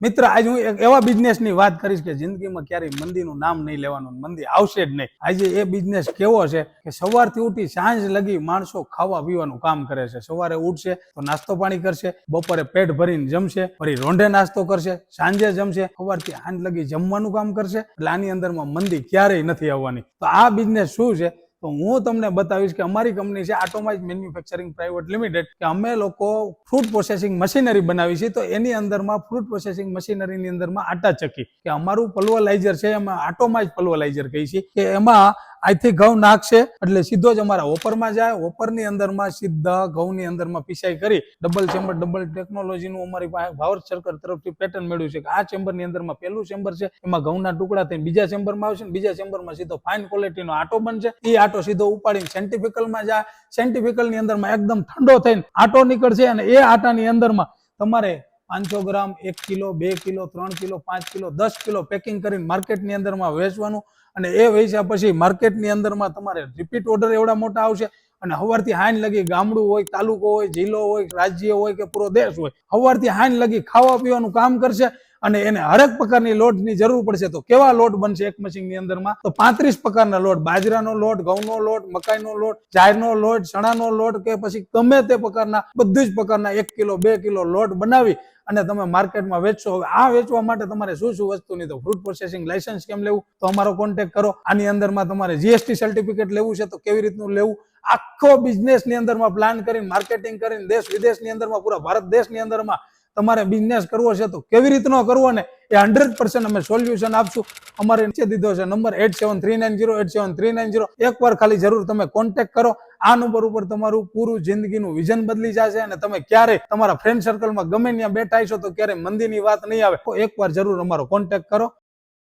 મિત્ર, આજ હું એક એવા બિઝનેસની વાત કરીશ કે જિંદગીમાં ક્યારેય મંદીનું નામ નહીં લેવાનું, મંદી આવશે જ નહીં. આજે એ બિઝનેસ કેવો છે કે સવારથી ઉઠી સાંજ લગી માણસો ખાવા પીવાનું કામ કરે છે. સવારે ઉઠશે તો નાસ્તો પાણી કરશે, બપોરે પેટ ભરીને જમશે, ફરી રોંઢે નાસ્તો કરશે, સાંજે જમશે, સવારથી સાંજ લગી જમવાનું કામ કરશે. એટલે આની અંદરમાં મંદી ક્યારેય નથી આવવાની. તો આ બિઝનેસ શું છે તો હું તમને બતાવીશ કે અમારી કંપની છે આટોમાઇઝ મેન્યુફેક્ચરિંગ પ્રાઇવેટ લિમિટેડ, કે અમે લોકો ફ્રૂટ પ્રોસેસિંગ મશીનરી બનાવી છે. તો એની અંદરમાં ફ્રૂટ પ્રોસેસિંગ મશીનરીની અંદરમાં આટા ચક્કી, કે અમારું પલ્વલાઇઝર છે એમાં આટોમાઇઝ પલ્વલાઇઝર કહી છે, કે એમાં અહીંથી ઘઉં નાખશે એટલે સીધો જ અમારા હોપરમાં જાય. હોપરની અંદરમાં સીધા ઘઉંની અંદરમાં પીસાઈ કરી ડબલ ચેમ્બર, ડબલ ટેકનોલોજીનું અમારી પાસે ભારત સરકાર તરફથી પેટર્ન મેળવ્યું છે કે આ ચેમ્બરની અંદરમાં પહેલું ચેમ્બર છે, એમાં ઘઉંના ટુકડા થઈને બીજા ચેમ્બરમાં આવશે, બીજા ચેમ્બરમાં સીધો ફાઇન ક્વોલિટીનો આટો બનશે. એ આટો સીધો ઉપાડીને સેન્ટિફિકલમાં જાય. સેન્ટિફિકલની અંદરમાં એકદમ ઠંડો થઈને આટો નીકળશે અને એ આટાની અંદરમાં તમારે 500 ગ્રામ, 1 kilo, 2 kilo, 3 kilo, 5 kilo, 10 kilo packing કરીને માર્કેટની અંદરમાં વેચવાનું. અને એ વેચ્યા પછી માર્કેટની અંદરમાં તમારે રિપીટ ઓર્ડર એવડા મોટા આવશે. અને સવારથી હાંજ લગી ગામડું હોય, તાલુકો હોય, જિલ્લો હોય, રાજ્ય હોય કે પૂરો દેશ હોય, સવારથી હાંજ લગી ખાવા પીવાનું કામ કરશે. અને એને હરેક પ્રકારની લોટની જરૂર પડશે. તો કેવા લોટ બનશે એક મશીનની અંદરમાં? તો 35 પ્રકારના લોટ, બાજરાનો લોટ, ઘઉંનો લોટ, મકાઈનો લોટ, જારનો લોટ, ચણાનો લોટ, કે પછી ગમે તે પ્રકારના બધું જ પ્રકારના 1 કિલો 2 કિલો લોટ બનાવી અને તમે માર્કેટમાં વેચશો. હવે આ વેચવા માટે તમારે શું શું વસ્તુની, તો ફ્રૂટ પ્રોસેસિંગ લાયસન્સ કેમ લેવું, તો અમારો કોન્ટેક્ટ કરો. આની અંદરમાં તમારે જીએસટી સર્ટિફિકેટ લેવું છે તો કેવી રીતનું લેવું, આખો બિઝનેસની અંદરમાં પ્લાન કરીને માર્કેટિંગ કરીને દેશ વિદેશની અંદરમાં પૂરા ભારત દેશની અંદરમાં તમારે બિઝનેસ કરવો છે તો કેવી રીતનો કરવો ને એ 100% અમે સોલ્યુશન આપશું. અમારે નીચે દીધો છે નંબર 8739087390. એકવાર ખાલી જરૂર તમે કોન્ટેક્ટ કરો. આ નંબર ઉપર તમારું પૂરું જિંદગીનું વિઝન બદલી જશે અને તમે ક્યારેય તમારા ફ્રેન્ડ સર્કલમાં ગમે ત્યાં બેઠા છો તો ક્યારેય મંદીની વાત નહીં આવે. એકવાર જરૂર અમારો કોન્ટેક્ટ કરો.